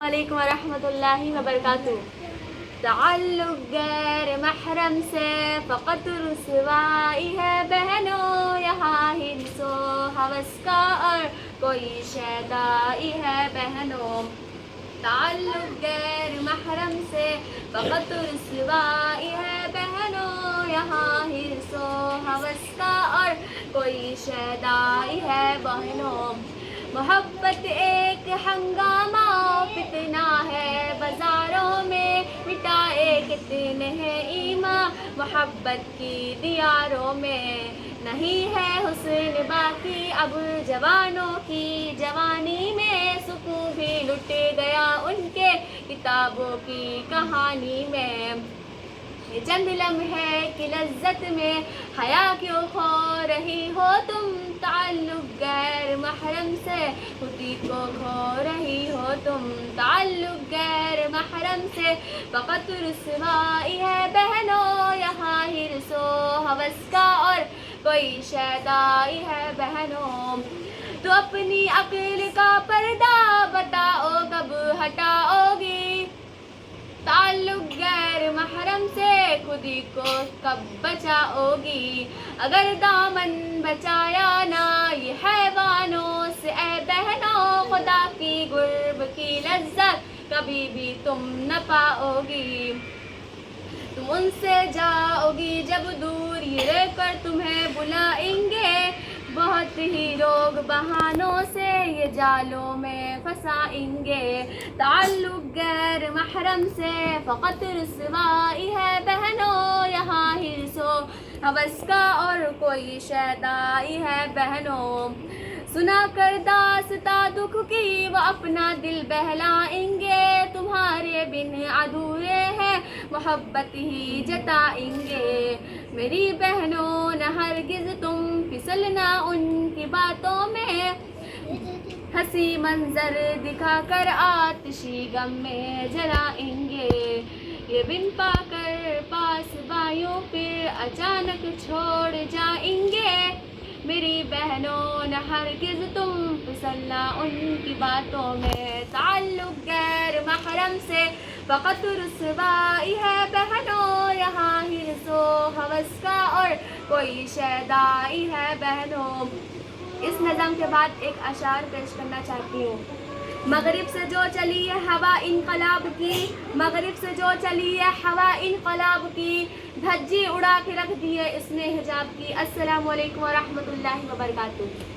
علیکم ورحمۃ اللہ وبرکاتہ۔ تعلق غیر محرم سے فقط رسوائی ہے بہنوں، یہاں حرص و ہوس کا اور کوئی شیدائی ہے بہنوں۔ تعلق غیر محرم سے فقط رسوائی ہے بہنوں، یہاں حرص و ہوس کا اور کوئی شیدائی ہے بہنوں۔ محبت ایک ہنگامہ فتنہ ہے بازاروں میں، مٹائے کتنے ہیں ایمان محبت کی دیاروں میں۔ نہیں ہے حسن باقی اب جوانوں کی جوانی میں، سکون بھی لٹ گیا ان کے کتابوں کی کہانی میں۔ یہ چند لمحے کی لذت میں حیا کیوں کھو رہی ہو تم، تعلق غیر محرم سے خودی کو کھو رہی ہو تم۔ تعلق غیر محرم سے فقط رسوائی ہے بہنوں، یہاں حرص و ہوس کا اور کوئی شیدائی ہے بہنوں۔ تو اپنی عقل کا پردہ بتاؤ کب ہٹاؤ گی، تعلق غیر محرم سے خودی کو کب بچاؤ گی۔ اگر دامن بچایا نہ یہ حیوانوں سے اے بہنوں، خدا کی قرب کی لذت کبھی بھی تم نہ پاؤ گی۔ تم ان سے جاؤ گی جب دور، یہ رہ کر تمہیں بلائیں گے، بہت ہی لوگ بہانوں سے یہ جالوں میں پھنسائیں گے۔ تعلق غیر محرم سے فقط رسوائی ہے بہنوں، یہاں حرص و ہوس کا اور کوئی شیدائی ہے بہنوں۔ سنا کر داستاں دکھ کی وہ اپنا دل بہلائیں گے، تمہارے بن ادھورے ہیں محبت ہی جتائیں گے۔ میری بہنوں نہ ہرگز تم پھسلنا ان کی باتوں میں، ہنسی منظر دکھا کر آتشی غم میں جلائیں گے۔ یہ بن پا کر پاس بائیوں پھر اچانک چھوڑ جائیں گے، میری بہنوں نہ ہرگز تم پھسلنا ان کی باتوں میں۔ تعلق غیر محرم سے فقط رسوائی ہے بہنوں، یہاں حرص و ہوس کا اور کوئی شیدائی ہے بہنوں۔ اس نظم کے بعد ایک اشعار پیش کرنا چاہتی ہوں۔ مغرب سے جو چلی ہے ہوا انقلاب کی، مغرب سے جو چلی ہے ہوا انقلاب کی، دھجی اڑا کے رکھ دی ہے اس نے حجاب کی۔ السلام علیکم ورحمۃ اللہ وبرکاتہ۔